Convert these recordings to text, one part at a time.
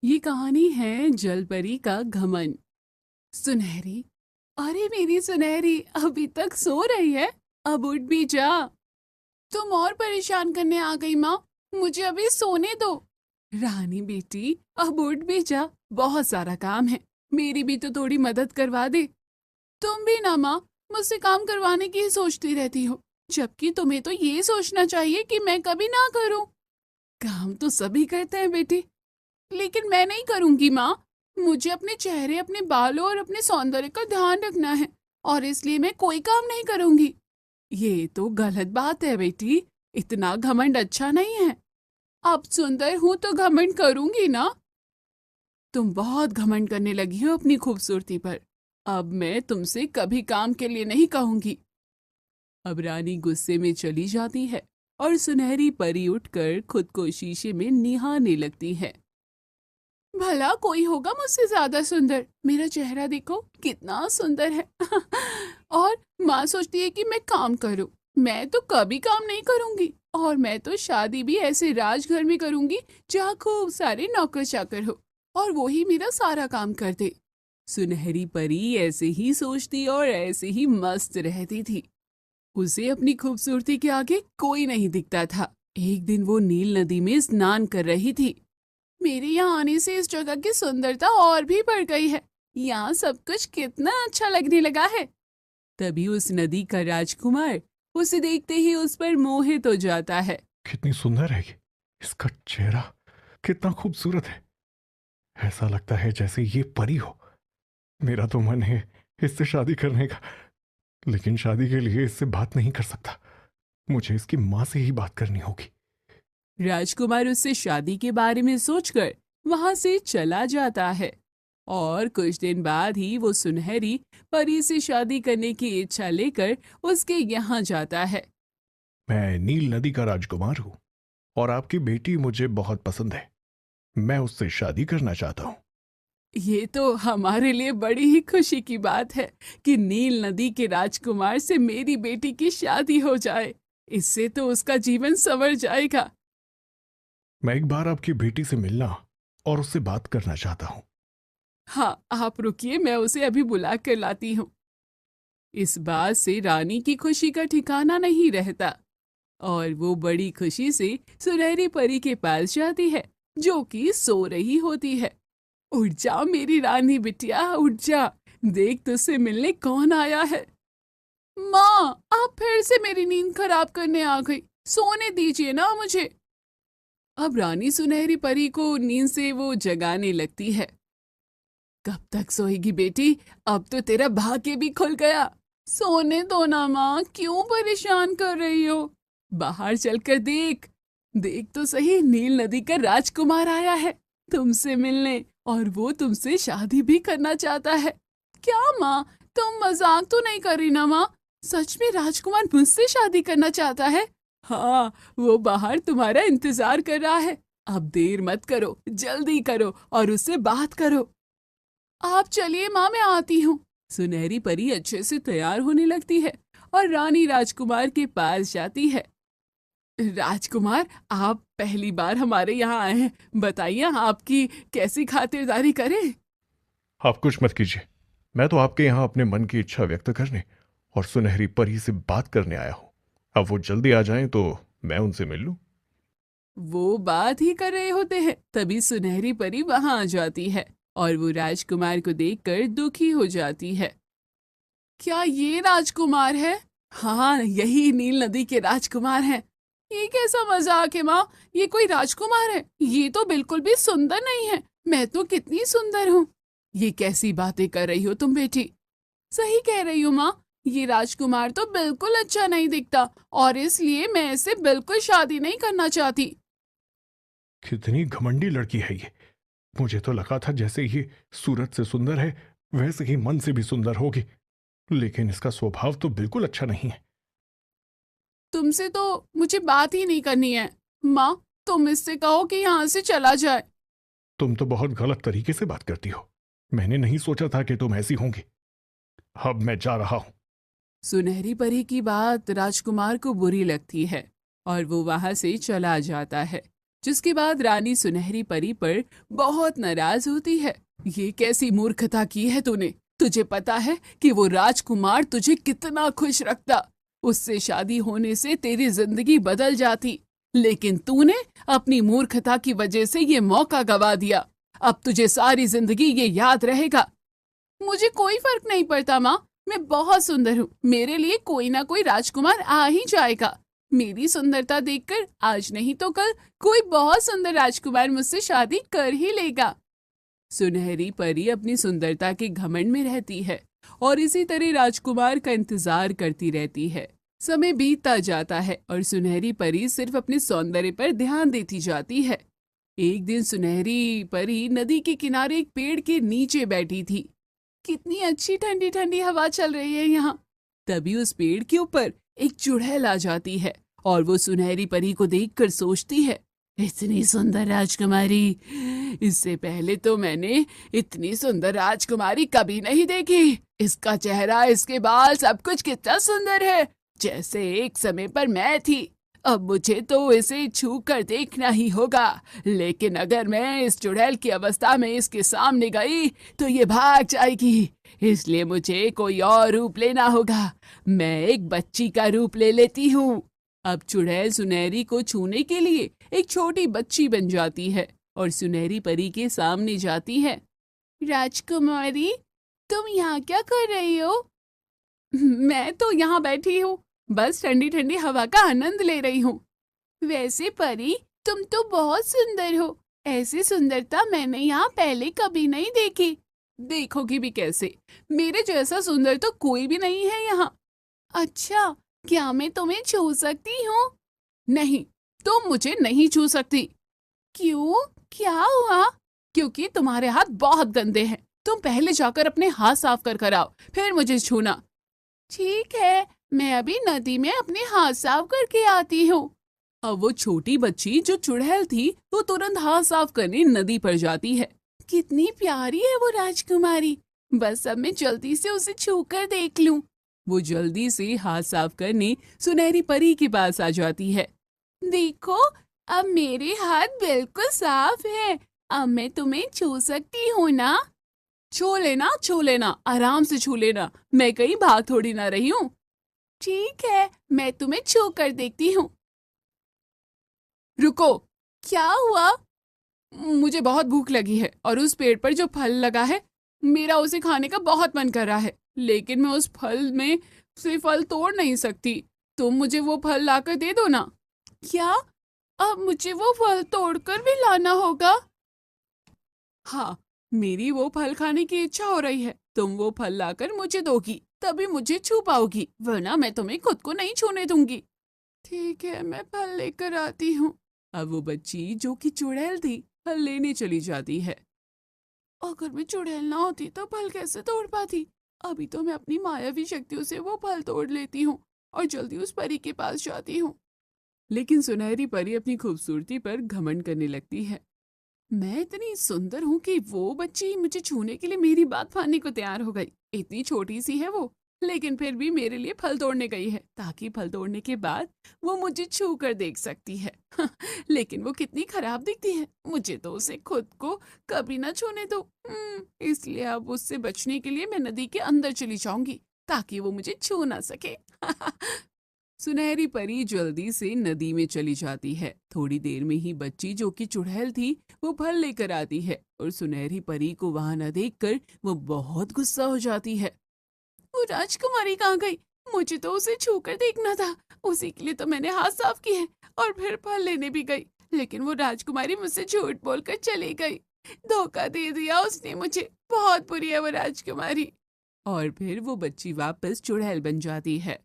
ये कहानी है जलपरी का घमंड। सुनहरी, अरे मेरी सुनहरी, अभी तक सो रही है? अब उठ भी जा। तुम और परेशान करने आ गई माँ, मुझे अभी सोने दो। रानी बेटी, अब उठ भी जा, बहुत सारा काम है। मेरी भी तो थोड़ी मदद करवा दे। तुम भी ना माँ, मुझसे काम करवाने की ही सोचती रहती हो, जबकि तुम्हें तो ये सोचना चाहिए कि मैं कभी ना करूं। काम तो सभी करते हैं बेटी, लेकिन मैं नहीं करूंगी माँ। मुझे अपने चेहरे, अपने बालों और अपने सौंदर्य का ध्यान रखना है, और इसलिए मैं कोई काम नहीं करूंगी। ये तो गलत बात है बेटी, इतना घमंड अच्छा नहीं है। अब सुंदर हूं तो घमंड करूंगी ना। तुम बहुत घमंड करने लगी हो अपनी खूबसूरती पर। अब मैं तुमसे कभी काम के लिए नहीं कहूंगी। अब रानी गुस्से में चली जाती है और सुनहरी परी उठकर खुद को शीशे में निहारने लगती है। भला कोई होगा मुझसे ज्यादा सुंदर? मेरा चेहरा देखो कितना सुंदर है। और माँ सोचती है कि मैं काम करूं। मैं तो कभी काम नहीं करूंगी, और मैं तो शादी भी ऐसे राजघर में करूंगी जहाँ खूब सारे नौकर चाकर हो, और वो ही मेरा सारा काम कर दे। सुनहरी परी ऐसे ही सोचती और ऐसे ही मस्त रहती थी। उसे अपनी खूबसूरती के आगे कोई नहीं दिखता था। एक दिन वो नील नदी में स्नान कर रही थी। मेरे यहाँ आने से इस जगह की सुंदरता और भी बढ़ गई है। यहाँ सब कुछ कितना अच्छा लगने लगा है। तभी उस नदी का राजकुमार उसे देखते ही उस पर मोहित हो जाता है। कितनी सुंदर है ये। इसका चेहरा कितना खूबसूरत है। ऐसा लगता है जैसे ये परी हो। मेरा तो मन है इससे शादी करने का, लेकिन शादी के लिए इससे बात नहीं कर सकता। मुझे इसकी माँ से ही बात करनी होगी। राजकुमार उससे शादी के बारे में सोचकर वहां से चला जाता है, और कुछ दिन बाद ही वो सुनहरी परी से शादी करने की इच्छा लेकर उसके यहाँ जाता है। मैं नील नदी का राजकुमार हूँ और आपकी बेटी मुझे बहुत पसंद है। मैं उससे शादी करना चाहता हूँ। ये तो हमारे लिए बड़ी ही खुशी की बात है कि नील नदी के राजकुमार से मेरी बेटी की शादी हो जाए। इससे तो उसका जीवन संवर जाएगा। मैं एक बार आपकी बेटी से मिलना और उससे बात करना चाहता हूँ। हाँ, आप रुकिए, मैं उसे अभी बुला कर लाती हूँ। इस बात से रानी की खुशी का ठिकाना नहीं रहता, और वो बड़ी खुशी से सुनहरी परी के पास जाती है, जो कि सो रही होती है। उठ जा मेरी रानी बिटिया, उठ जा। देख, तुझसे मिलने कौन आया है। माँ, आप फिर से मेरी नींद खराब करने आ गई। सोने दीजिए ना मुझे। अब रानी सुनहरी परी को नींद से वो जगाने लगती है। कब तक सोएगी बेटी? अब तो तेरा भाग्य भी खुल गया। सोने दो ना माँ, क्यों परेशान कर रही हो? बाहर चलकर देख। देख तो सही, नील नदी का राजकुमार आया है तुमसे मिलने, और वो तुमसे शादी भी करना चाहता है। क्या माँ, तुम मजाक तो नहीं कर रही ना माँ? सच में राजकुमार मुझसे शादी करना चाहता है? हाँ, वो बाहर तुम्हारा इंतजार कर रहा है। अब देर मत करो, जल्दी करो और उससे बात करो। आप चलिए माँ, मैं आती हूँ। सुनहरी परी अच्छे से तैयार होने लगती है और रानी राजकुमार के पास जाती है। राजकुमार, आप पहली बार हमारे यहाँ आए हैं, बताइए आपकी कैसी खातिरदारी करें? आप कुछ मत कीजिए। मैं तो आपके यहाँ अपने मन की इच्छा व्यक्त करने और सुनहरी परी से बात करने आया हूँ। अब वो जल्दी आ जाएं तो मैं उनसे मिल लूँ। वो बात ही कर रहे होते हैं, तभी सुनहरी परी वहां आ जाती है और वो राजकुमार को देखकर दुखी हो जाती है। क्या ये राजकुमार है? हाँ, यही नील नदी के राजकुमार हैं। ये कैसा मजाक है माँ? ये कोई राजकुमार है? ये तो बिल्कुल भी सुंदर नहीं है। मैं तो कितनी सुंदर हूँ। ये कैसी बातें कर रही हो तुम बेटी? सही कह रही हो माँ, ये राजकुमार तो बिल्कुल अच्छा नहीं दिखता, और इसलिए मैं इससे बिल्कुल शादी नहीं करना चाहती। कितनी घमंडी लड़की है ये। मुझे तो लगा था जैसे ये सूरत से सुंदर है, वैसे ही मन से भी सुंदर होगी, लेकिन इसका स्वभाव तो बिल्कुल अच्छा नहीं है। तुमसे तो मुझे बात ही नहीं करनी है। माँ, तुम इससे कहो कि यहाँ से चला जाए। तुम तो बहुत गलत तरीके से बात करती हो। मैंने नहीं सोचा था कि तुम ऐसी होंगी। अब मैं जा रहा हूं। सुनहरी परी की बात राजकुमार को बुरी लगती है और वो वहां से चला जाता है। जिसके बाद रानी सुनहरी परी पर बहुत नाराज होती है। ये कैसी मूर्खता की है तूने? तुझे पता है कि वो राजकुमार तुझे कितना खुश रखता, उससे शादी होने से तेरी जिंदगी बदल जाती, लेकिन तूने अपनी मूर्खता की वजह से ये मौका गवा दिया। अब तुझे सारी जिंदगी ये याद रहेगा। मुझे कोई फर्क नहीं पड़ता माँ, मैं बहुत सुंदर हूँ, मेरे लिए कोई ना कोई राजकुमार आ ही जाएगा। मेरी सुंदरता देखकर आज नहीं तो कल कोई बहुत सुंदर राजकुमार मुझसे शादी कर ही लेगा। सुनहरी परी अपनी सुंदरता के घमंड में रहती है और इसी तरह राजकुमार का इंतजार करती रहती है। समय बीतता जाता है और सुनहरी परी सिर्फ अपने सौंदर्य पर ध्यान देती जाती है। एक दिन सुनहरी परी नदी के किनारे एक पेड़ के नीचे बैठी थी। कितनी अच्छी ठंडी ठंडी हवा चल रही है यहाँ। तभी उस पेड़ के ऊपर एक चुड़ैल आ जाती है और वो सुनहरी परी को देखकर सोचती है, इतनी सुंदर राजकुमारी, इससे पहले तो मैंने इतनी सुंदर राजकुमारी कभी नहीं देखी। इसका चेहरा, इसके बाल, सब कुछ कितना सुंदर है, जैसे एक समय पर मैं थी। अब मुझे तो इसे छू कर देखना ही होगा, लेकिन अगर मैं इस चुड़ैल की अवस्था में इसके सामने गई तो ये भाग जाएगी, इसलिए मुझे कोई और रूप लेना होगा। मैं एक बच्ची का रूप ले लेती हूँ। अब चुड़ैल सुनहरी को छूने के लिए एक छोटी बच्ची बन जाती है और सुनहरी परी के सामने जाती है। राजकुमारी, तुम यहाँ क्या कर रही हो? मैं तो यहाँ बैठी हूँ, बस ठंडी ठंडी हवा का आनंद ले रही हूँ। वैसे परी, तुम तो बहुत सुंदर हो, ऐसी सुंदरता मैंने यहाँ पहले कभी नहीं देखी। देखोगी भी कैसे, मेरे जैसा सुंदर तो कोई भी नहीं है यहाँ। अच्छा, क्या मैं तुम्हें छू सकती हूँ? नहीं, तुम मुझे नहीं छू सकती। क्यों, क्या हुआ? क्योंकि तुम्हारे हाथ बहुत गंदे हैं। तुम पहले जाकर अपने हाथ साफ कर आओ, फिर मुझे छूना। ठीक है, मैं अभी नदी में अपने हाथ साफ करके आती हूँ। अब वो छोटी बच्ची जो चुड़ैल थी, वो तुरंत हाथ साफ करने नदी पर जाती है। कितनी प्यारी है वो राजकुमारी, बस अब मैं जल्दी से उसे छू कर देख लूं। वो जल्दी से हाथ साफ करने सुनहरी परी के पास आ जाती है। देखो, अब मेरे हाथ बिल्कुल साफ है, अब मैं तुम्हें छू सकती हूँ ना? छू लेना, आराम से छू लेना, मैं कहीं भाग थोड़ी ना रही हूँ। ठीक है, मैं तुम्हें छू कर देखती हूँ। रुको, क्या हुआ? मुझे बहुत भूख लगी है और उस पेड़ पर जो फल लगा है, मेरा उसे खाने का बहुत मन कर रहा है, लेकिन मैं उस फल में से फल तोड़ नहीं सकती। तुम मुझे वो फल लाकर दे दो ना। क्या? अब मुझे वो फल तोड़कर भी लाना होगा? हाँ, मेरी वो फल खाने की इच्छा हो रही है। तुम वो फल लाकर मुझे दोगी, तभी मुझे छू पाओगी, वरना मैं तुम्हें खुद को नहीं छूने दूंगी। ठीक है, मैं फल लेकर आती हूँ। अब वो बच्ची जो कि चुड़ैल थी, फल लेने चली जाती है। अगर मैं चुड़ैल ना होती तो फल कैसे तोड़ पाती? अभी तो मैं अपनी मायावी शक्तियों से वो फल तोड़ लेती हूँ और जल्दी उस परी के पास जाती हूँ। लेकिन सुनहरी परी अपनी खूबसूरती पर घमंड करने लगती है। मैं इतनी सुंदर हूँ कि वो बच्ची मुझे छूने के लिए मेरी बात मानने को तैयार हो गई। इतनी छोटी सी है वो, लेकिन फिर भी मेरे लिए फल तोड़ने गई है, ताकि फल तोड़ने के बाद वो मुझे छू कर देख सकती है। लेकिन वो कितनी खराब दिखती है, मुझे तो उसे खुद को कभी ना छूने दो। इसलिए अब उससे बचने के लिए मैं नदी के अंदर चली जाऊंगी, ताकि वो मुझे छू ना सके। सुनहरी परी जल्दी से नदी में चली जाती है। थोड़ी देर में ही बच्ची जो कि चुड़ैल थी, वो फल लेकर आती है और सुनहरी परी को वहां न देखकर वो बहुत गुस्सा हो जाती है। वो राजकुमारी कहाँ गई? मुझे तो उसे छूकर देखना था, उसी के लिए तो मैंने हाथ साफ किए और फिर फल लेने भी गई, लेकिन वो राजकुमारी मुझसे झूठ बोलकर चली गई। धोखा दे दिया उसने मुझे, बहुत बुरी है वो राजकुमारी। और फिर वो बच्ची वापस चुड़ैल बन जाती है।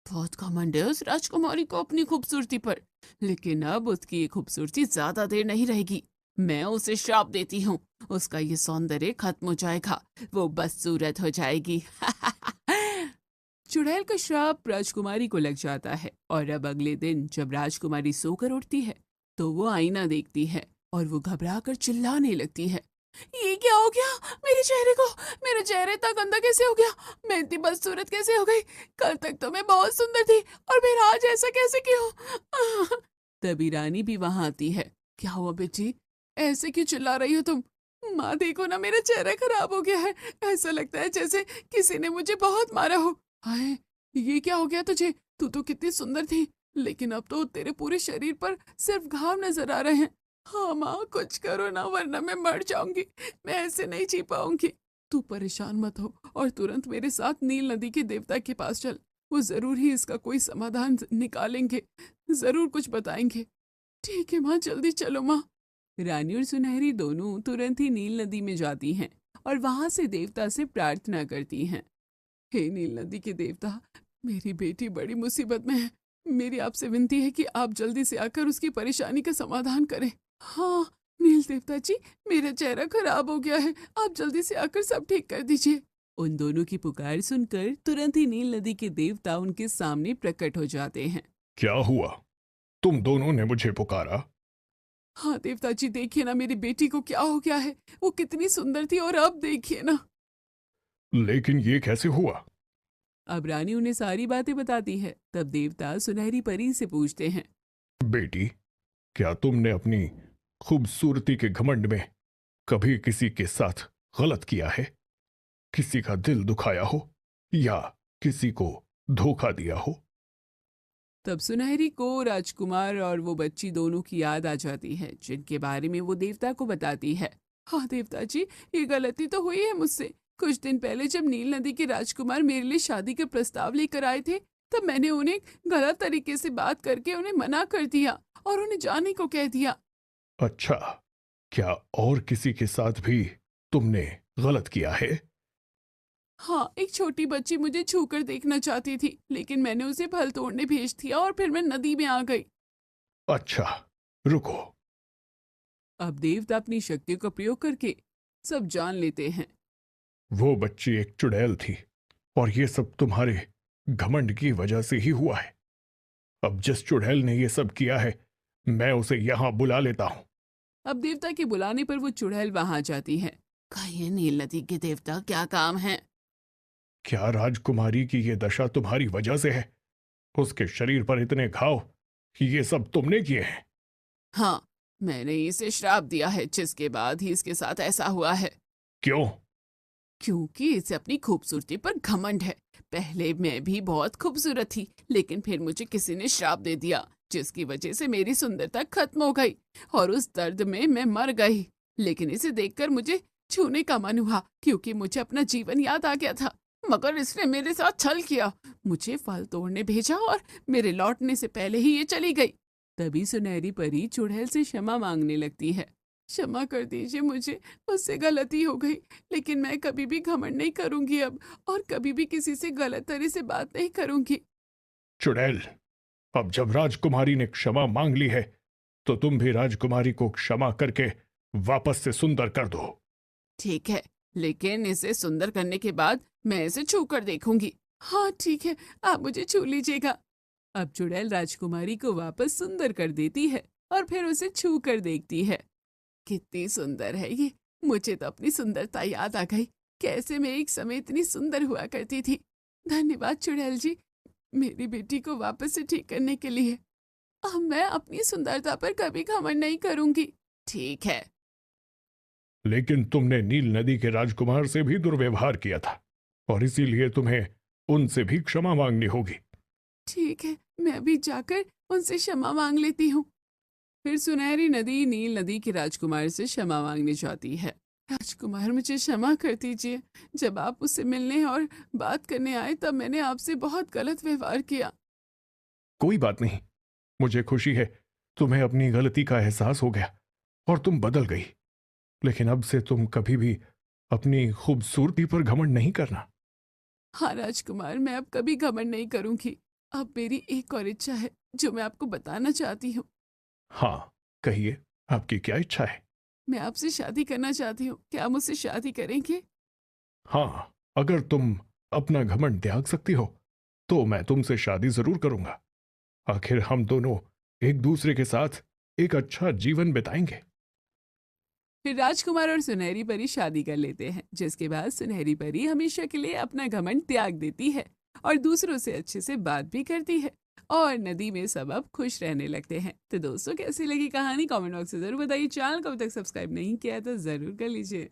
बहुत घमंड है उस राजकुमारी को अपनी खूबसूरती पर, लेकिन अब उसकी ये खूबसूरती ज्यादा देर नहीं रहेगी। मैं उसे श्राप देती हूँ, उसका ये सौंदर्य खत्म हो जाएगा, वो बदसूरत हो जाएगी। चुड़ैल का श्राप राजकुमारी को लग जाता है और अब अगले दिन जब राजकुमारी सोकर उठती है तो वो आईना देखती है और वो घबराकर चिल्लाने लगती है। ये क्या हो गया मेरे चेहरे को? मेरा चेहरा इतना गंदा कैसे हो गया? मैं इतनी बदसूरत कैसे हो गई? कल तक तो मैं बहुत सुंदर थी और फिर आज ऐसा कैसे क्यों? तभी रानी भी वहां आती है क्या हुआ बेटी? ऐसे क्यों चिल्ला रही हो तुम? माँ देखो ना, मेरा चेहरा खराब हो गया है। ऐसा लगता है जैसे किसी ने मुझे बहुत मारा हो। हाय, ये क्या हो गया तुझे? तू तो कितनी सुंदर थी, लेकिन अब तो तेरे पूरे शरीर पर सिर्फ घाव नजर आ रहे हैं। हाँ माँ, कुछ करो ना, वरना मैं मर जाऊंगी। मैं ऐसे नहीं जी पाऊंगी। तू परेशान मत हो और तुरंत मेरे साथ नील नदी के देवता के पास चल। वो जरूर ही इसका कोई समाधान निकालेंगे, जरूर कुछ बताएंगे। ठीक है माँ, जल्दी चलो माँ। रानी और सुनहरी दोनों तुरंत ही नील नदी में जाती हैं और वहां से देवता से प्रार्थना करती हैं। हे नील नदी के देवता, मेरी बेटी बड़ी मुसीबत में है। मेरी आपसे विनती है कि आप जल्दी से आकर उसकी परेशानी का समाधान करें। हाँ नील देवता जी, मेरा चेहरा खराब हो गया है, आप जल्दी से आकर सब ठीक कर दीजिए। उन दोनों की पुकार सुनकर तुरंत ही नील नदी के देवता उनके सामने प्रकट हो जाते हैं। क्या हुआ? तुम दोनों ने मुझे पुकारा? हाँ देवता जी, देखिए ना मेरी बेटी को क्या हो गया है। वो कितनी सुंदर थी और अब देखिए ना। लेकिन ये कैसे हुआ? अब रानी उन्हें सारी बातें बताती है। तब देवता सुनहरी परी से पूछते हैं। बेटी, क्या तुमने अपनी खूबसूरती के घमंड में कभी किसी के साथ गलत किया है? किसी का दिल दुखाया हो या किसी को धोखा दिया हो? तब सुनहरी को राजकुमार और वो बच्ची दोनों की याद आ जाती है, जिनके बारे में वो देवता को बताती है। हाँ देवता जी, ये गलती तो हुई है मुझसे। कुछ दिन पहले जब नील नदी के राजकुमार मेरे लिए शादी का प्रस्ताव लेकर आए थे, तब मैंने उन्हें गलत तरीके से बात करके उन्हें मना कर दिया और उन्हें जाने को कह दिया। अच्छा, क्या और किसी के साथ भी तुमने गलत किया है? हाँ, एक छोटी बच्ची मुझे छूकर देखना चाहती थी, लेकिन मैंने उसे फल तोड़ने भेज दिया और फिर मैं नदी में आ गई। अच्छा, रुको। अब देवता अपनी शक्तियों का प्रयोग करके सब जान लेते हैं। वो बच्ची एक चुड़ैल थी और ये सब तुम्हारे घमंड की वजह से ही हुआ है। अब जिस चुड़ैल ने ये सब किया है, मैं उसे यहां बुला लेता हूं। अब देवता के बुलाने पर वो चुड़ैल वहां जाती है। कहिए नील नदी के देवता, क्या काम है? क्या राजकुमारी की ये दशा तुम्हारी वजह से है? उसके शरीर पर इतने घाव, ये सब तुमने किए हैं? हाँ, मैंने इसे श्राप दिया है, जिसके बाद ही इसके साथ ऐसा हुआ है। क्यों? क्योंकि इसे अपनी खूबसूरती पर घमंड है। पहले मैं भी बहुत खूबसूरत थी, लेकिन फिर मुझे किसी ने श्राप दे दिया, जिसकी वजह से मेरी सुंदरता खत्म हो गई और उस दर्द में मैं मर गई। लेकिन इसे देखकर मुझे छूने का मन हुआ, क्योंकि मुझे अपना जीवन याद आ गया था। मगर इसने मेरे साथ छल किया, मुझे फल तोड़ने भेजा और मेरे लौटने से पहले ही ये चली गई। तभी सुनहरी परी चुड़ैल से क्षमा मांगने लगती है। क्षमा कर दीजिए मुझे, मुझसे गलती हो गई, लेकिन मैं कभी भी घमंड नहीं करूंगी अब, और कभी भी किसी से गलत तरह से बात नहीं करूंगी। चुड़ैल, अब जब राजकुमारी ने क्षमा मांग ली है, तो तुम भी राजकुमारी को क्षमा करके वापस से सुंदर कर दो। ठीक है, लेकिन इसे सुंदर करने के बाद मैं इसे छू कर देखूंगी। हाँ ठीक है, आप मुझे छू लीजिएगा। अब चुड़ैल राजकुमारी को वापस सुंदर कर देती है और फिर उसे छू कर देखती है। कितनी सुंदर है ये, मुझे तो अपनी सुंदरता याद आ गई। कैसे मैं एक समय इतनी सुंदर हुआ करती थी। धन्यवाद चुड़ैल जी, मेरी बेटी को वापस से ठीक करने के लिए। अब मैं अपनी सुंदरता पर कभी घमंड नहीं करूंगी। ठीक है। लेकिन तुमने नील नदी के राजकुमार से भी दुर्व्यवहार किया था और इसीलिए तुम्हें उनसे भी क्षमा मांगनी होगी। ठीक है, मैं अभी जाकर उनसे क्षमा मांग लेती हूँ। फिर सुनहरी नदी नील नदी के राजकुमार से क्षमा मांगने जाती है। राजकुमार, मुझे क्षमा कर दीजिए। जब आप उससे मिलने और बात करने आए, तब मैंने आपसे बहुत गलत व्यवहार किया। कोई बात नहीं, मुझे खुशी है तुम्हें अपनी गलती का एहसास हो गया और तुम बदल गई। लेकिन अब से तुम कभी भी अपनी खूबसूरती पर घमंड नहीं करना। हाँ राजकुमार, मैं अब कभी घमंड नहीं करूंगी। अब मेरी एक और इच्छा है, जो मैं आपको बताना चाहती हूँ। हाँ, कहिए, आपकी क्या इच्छा है? मैं आपसे शादी करना चाहती हूँ, क्या आप मुझसे शादी करेंगे? हाँ, अगर तुम अपना घमंड त्याग सकती हो तो मैं तुमसे शादी जरूर करूंगा। आखिर हम दोनों एक दूसरे के साथ एक अच्छा जीवन बिताएंगे। फिर राजकुमार और सुनहरी परी शादी कर लेते हैं, जिसके बाद सुनहरी परी हमेशा के लिए अपना घमंड त्याग देती है और दूसरों से अच्छे से बात भी करती है और नदी में सब अब खुश रहने लगते हैं। तो दोस्तों कैसी लगी कहानी कमेंट बॉक्स में ज़रूर बताइए। चैनल को अभी तक सब्सक्राइब नहीं किया है तो ज़रूर कर लीजिए।